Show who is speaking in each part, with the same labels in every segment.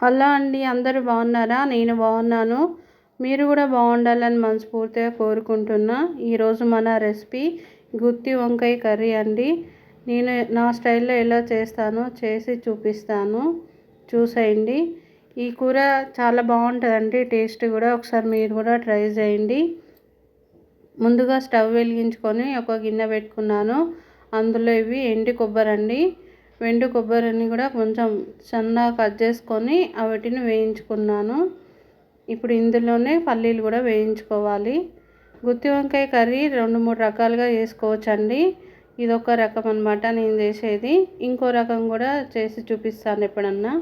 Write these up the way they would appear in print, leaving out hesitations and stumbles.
Speaker 1: Hello అండి, అందరూ బాగున్నారా? నేను బాగున్నాను. మీరు కూడా బాగుండాలని మనస్ఫూర్తిగా కోరుకుంటున్నా. ఈరోజు మన రెసిపీ గుత్తి వంకాయ కర్రీ అండి. నేను నా స్టైల్లో ఎలా చేస్తానో చేసి చూపిస్తాను, చూసేయండి. ఈ కూర చాలా బాగుంటుందండి, టేస్ట్ కూడా. ఒకసారి మీరు కూడా ట్రై చేయండి. ముందుగా స్టవ్ వెలిగించుకొని ఒక గిన్నె పెట్టుకున్నాను. అందులో ఇవి ఎండు కొబ్బరి అండి. ఎండు కొబ్బరిని కూడా కొంచెం సన్నగా కట్ చేసుకొని వాటిని వేయించుకున్నాను. ఇప్పుడు ఇందులోనే పల్లీలు కూడా వేయించుకోవాలి. గుత్తి వంకాయ కర్రీ 2-3 రకాలుగా చేసుకోవచ్చండి. ఇదొక రకం అన్నమాట నేను చేసేది. ఇంకో రకం కూడా చేసి చూపిస్తాను ఎప్పుడన్నా.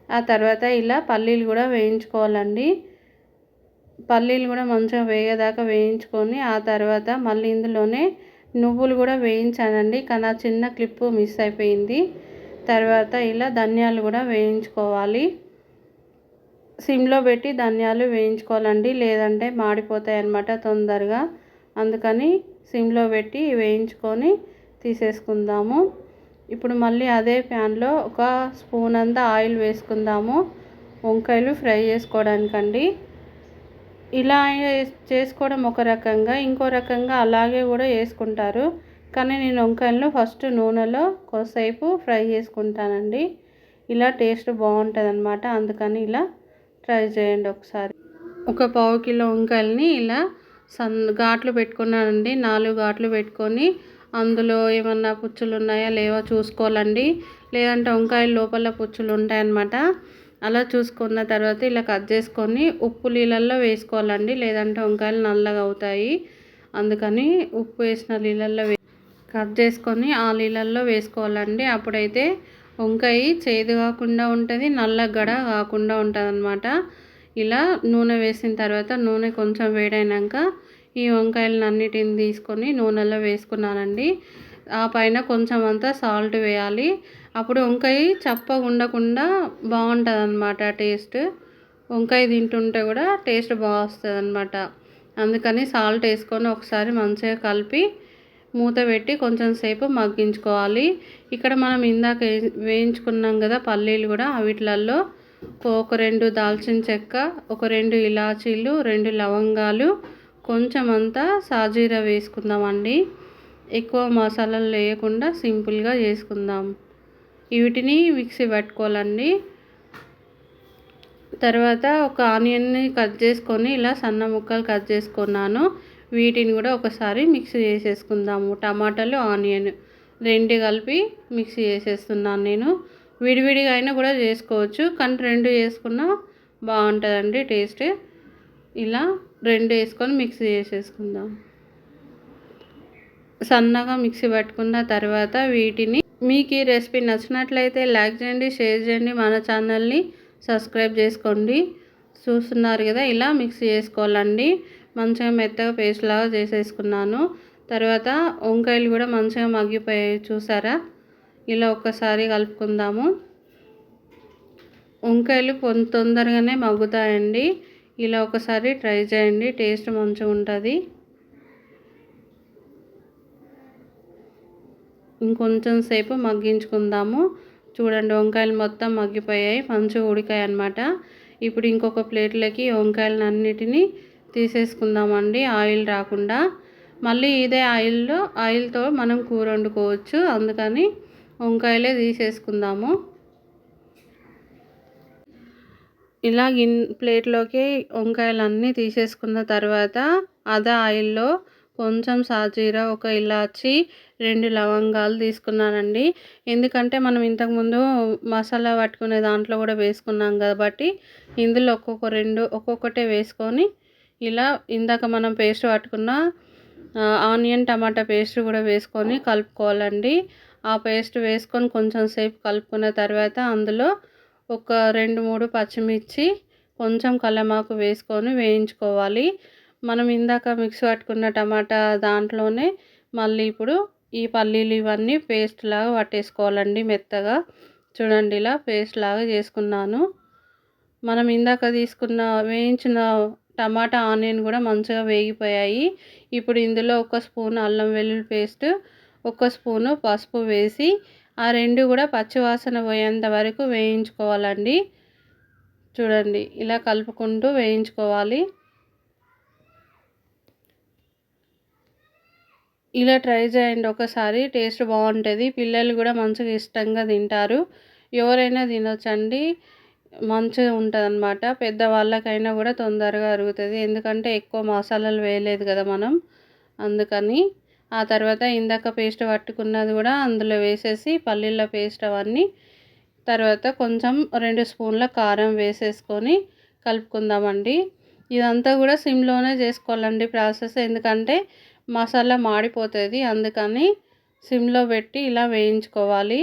Speaker 1: ఆ తర్వాత ఇలా పల్లీలు కూడా వేయించుకోవాలండి. పల్లీలు కూడా మంచిగా వేగేదాకా వేయించుకొని ఆ తర్వాత మళ్ళీ ఇందులోనే నువ్వులు కూడా వేయించానండి, కానీ ఆ చిన్న క్లిప్పు మిస్ అయిపోయింది. తర్వాత ఇలా ధనియాలు కూడా వేయించుకోవాలి. సిమ్లో పెట్టి ధనియాలు వేయించుకోవాలండి, లేదంటే మాడిపోతాయి అన్నమాట తొందరగా. అందుకని సిమ్లో పెట్టి వేయించుకొని తీసేసుకుందాము. ఇప్పుడు మళ్ళీ అదే ప్యాన్లో ఒక స్పూన్ అంతా ఆయిల్ వేసుకుందాము, వంకాయలు ఫ్రై చేసుకోవడానికండి. ఇలా చేసుకోవడం ఒక రకంగా, ఇంకో రకంగా అలాగే కూడా వేసుకుంటారు. కానీ నేను వంకాయలను ఫస్ట్ నూనెలో కొద్దిసేపు ఫ్రై చేసుకుంటానండి. ఇలా టేస్ట్ బాగుంటుంది అన్నమాట. అందుకని ఇలా ట్రై చేయండి ఒకసారి. ఒక 1/2 కిలో వంకాయలని ఇలా ఘాట్లు పెట్టుకున్నానండి. 4 ఘాట్లు పెట్టుకొని అందులో ఏమన్నా పుచ్చులు ఉన్నాయా లేవో చూసుకోవాలండి, లేదంటే వంకాయల లోపల పుచ్చులు ఉంటాయన్నమాట. అలా చూసుకున్న తర్వాత ఇలా కట్ చేసుకొని ఉప్పు నీళ్ళల్లో వేసుకోవాలండి, లేదంటే వంకాయలు నల్లగా అవుతాయి. అందుకని ఉప్పు వేసిన నీళ్ళల్లో కట్ చేసుకొని ఆ నీళ్ళల్లో వేసుకోవాలండి. అప్పుడైతే వంకాయ చేదు కాకుండా ఉంటుంది, నల్లగడ కాకుండా ఉంటుంది అన్నమాట. ఇలా నూనె వేసిన తర్వాత నూనె కొంచెం వేడైనాక ఈ వంకాయలను అన్నిటిని తీసుకొని నూనెలో వేసుకున్నానండి. ఆ పైన కొంచెం అంతా సాల్ట్ వేయాలి. అప్పుడు వంకాయ చప్పగా ఉండకుండా బాగుంటుంది అన్నమాట టేస్ట్. వంకాయ తింటుంటే కూడా టేస్ట్ బాగా వస్తుంది అన్నమాట. అందుకని సాల్ట్ వేసుకొని ఒకసారి మంచిగా కలిపి మూత పెట్టి కొంచెం సేపు మగ్గించుకోవాలి. ఇక్కడ మనం ఇందాక వేయించుకున్నాం కదా పల్లీలు కూడా, వీటిలలో ఒక 2 దాల్చిన చెక్క, ఒక 2 ఇలాచీలు, 2 లవంగాలు, కొంచెం అంతా సాజీరా వేసుకుందామండి. ఎక్కువ మసాలాలు వేయకుండా సింపుల్గా చేసుకుందాం. వీటిని మిక్సీ పట్టుకోవాలండి. తర్వాత ఒక ఆనియన్ని కట్ చేసుకొని ఇలా సన్న ముక్కలు కట్ చేసుకున్నాను. వీటిని కూడా ఒకసారి మిక్సీ చేసేసుకుందాము. టమాటాలు, ఆనియన్ 2 కలిపి మిక్సీ చేసేస్తున్నాను నేను. విడివిడిగా అయినా కూడా చేసుకోవచ్చు, కానీ 2 చేసుకున్నా బాగుంటుందండి టేస్ట్. ఇలా 2 వేసుకొని మిక్సీ చేసేసుకుందాం. సన్నగా మిక్సీ పట్టుకున్న తర్వాత వీటిని, మీకు ఈ రెసిపీ నచ్చినట్లయితే లైక్ చేయండి, షేర్ చేయండి, మన ఛానల్ని సబ్స్క్రైబ్ చేసుకోండి. చూస్తున్నారు కదా, ఇలా మిక్సీ చేసుకోవాలండి. మంచిగా మెత్తగా పేస్ట్ లాగా చేసేసుకున్నాను. తర్వాత వంకాయలు కూడా మంచిగా మగ్గిపోయాయి చూసారా. ఇలా ఒక్కసారి కలుపుకుందాము. వంకాయలు తొందరగానే మగ్గుతాయండి. ఇలా ఒకసారి ట్రై చేయండి, టేస్ట్ మంచిగా ఉంటుంది. ఇంకొంచెం సేపు మగ్గించుకుందాము. చూడండి, వంకాయలు మొత్తం మగ్గిపోయాయి, మంచిగా ఉడికాయి అన్నమాట. ఇప్పుడు ఇంకొక ప్లేట్లోకి వంకాయలను అన్నిటినీ తీసేసుకుందామండి, ఆయిల్ రాకుండా. మళ్ళీ ఇదే ఆయిల్తో మనం కూర వండుకోవచ్చు, అందుకని వంకాయలే తీసేసుకుందాము. ఇలా ప్లేట్లోకి వంకాయలన్నీ తీసేసుకున్న తర్వాత అదే ఆయిల్లో కొంచెం సాజీరా, ఒక ఇలాచి, 2 లవంగాలు తీసుకున్నానండి. ఎందుకంటే మనం ఇంతకుముందు మసాలా పట్టుకునే దాంట్లో కూడా వేసుకున్నాం కాబట్టి ఇందులో ఒక్కొక్కటే వేసుకొని ఇలా ఇందాక మనం పేస్ట్ పట్టుకున్న ఆనియన్ టమాటా పేస్ట్ కూడా వేసుకొని కలుపుకోవాలండి. ఆ పేస్ట్ వేసుకొని కొంచెం సేపు కలుపుకున్న తర్వాత అందులో ఒక 2-3 పచ్చిమిర్చి, కొంచెం కల్లమాకు వేసుకొని వేయించుకోవాలి. మనం ఇందాక మిక్సీ పట్టుకున్న టమాటా దాంట్లోనే మళ్ళీ ఇప్పుడు ఈ పల్లీలు ఇవన్నీ పేస్ట్ లాగా పట్టేసుకోవాలండి మెత్తగా. చూడండి, ఇలా పేస్ట్ లాగా చేసుకున్నాను. మనం ఇందాక వేయించిన టమాటా, ఆనియన్ కూడా మంచిగా వేగిపోయాయి. ఇప్పుడు ఇందులో 1 స్పూన్ అల్లం వెల్లుల్లి పేస్ట్, 1 స్పూను పసుపు వేసి ఆ 2 కూడా పచ్చివాసన పోయేంత వరకు వేయించుకోవాలండి. చూడండి ఇలా కలుపుకుంటూ వేయించుకోవాలి. ఇలా ట్రై చేయండి ఒకసారి, టేస్ట్ బాగుంటుంది. పిల్లలు కూడా మంచిగా ఇష్టంగా తింటారు. ఎవరైనా తినొచ్చండి, మంచిగా ఉంటుందన్నమాట. పెద్దవాళ్ళకైనా కూడా తొందరగా అరుగుతుంది, ఎందుకంటే ఎక్కువ మసాలాలు వేయలేదు కదా మనం, అందుకని. ఆ తర్వాత ఇందాక పేస్ట్ పట్టుకున్నది కూడా అందులో వేసేసి పల్లీల పేస్ట్ అవన్నీ, తర్వాత కొంచెం 2 స్పూన్ల కారం వేసేసుకొని కలుపుకుందామండి. ఇదంతా కూడా సిమ్లోనే చేసుకోవాలండి ప్రాసెస్, ఎందుకంటే మసాలా మాడిపోతుంది, అందుకని సిమ్లో పెట్టి ఇలా వేయించుకోవాలి.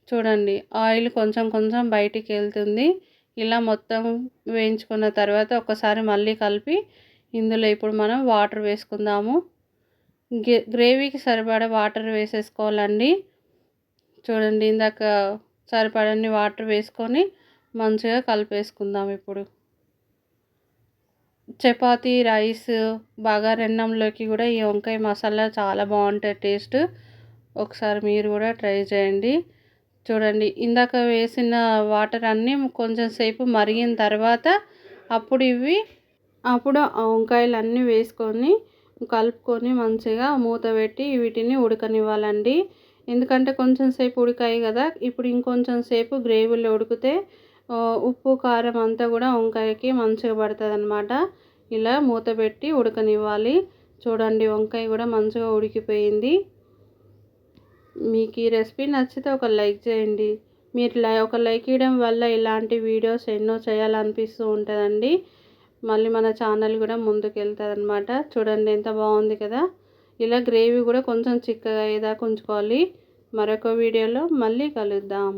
Speaker 1: చూడండి ఆయిల్ కొంచెం కొంచెం బయటికి వెళ్తుంది. ఇలా మొత్తం వేయించుకున్న తర్వాత ఒకసారి మళ్ళీ కలిపి ఇందులో ఇప్పుడు మనం వాటర్ వేసుకుందాము. గ్రేవీకి సరిపడా వాటర్ వేసేసుకోవాలండి. చూడండి ఇందాక సరిపడన్ని వాటర్ వేసుకొని మంచిగా కలిపేసుకుందాం. ఇప్పుడు చపాతీ, రైస్, బగారన్నంలోకి కూడా ఈ వంకాయ మసాలా చాలా బాగుంటుంది టేస్ట్. ఒకసారి మీరు కూడా ట్రై చేయండి. చూడండి ఇందాక వేసిన వాటర్ అన్నీ కొంచెం సేపు మరిగిన తర్వాత అప్పుడు ఆ వంకాయలు అన్నీ వేసుకొని కలుపుకొని మంచిగా మూత పెట్టి వీటిని ఉడకనివ్వాలండి. ఎందుకంటే కొంచెం సేపు ఉడికాయి కదా, ఇప్పుడు ఇంకొంచెం సేపు గ్రేవీలో ఉడికితే ఉప్పు కారం అంతా కూడా వంకాయకి మంచిగా పడుతుంది అన్నమాట. ఇలా మూత పెట్టి ఉడకనివ్వాలి. చూడండి వంకాయ కూడా మంచిగా ఉడికిపోయింది. మీకు ఈ రెసిపీ నచ్చితే ఒక లైక్ చేయండి. మీరు ఒక లైక్ ఇవ్వడం వల్ల ఇలాంటి వీడియోస్ ఎన్నో చేయాలనిపిస్తూ ఉంటుందండి. మళ్ళీ మన ఛానల్ కూడా ముందుకు వెళ్తుంది అన్నమాట. చూడండి ఎంత బాగుంది కదా. ఇలా గ్రేవీ కూడా కొంచెం చిక్కగా అయ్యేదాకా ఉంచుకోవాలి. మరొక వీడియోలో మళ్ళీ కలుద్దాం.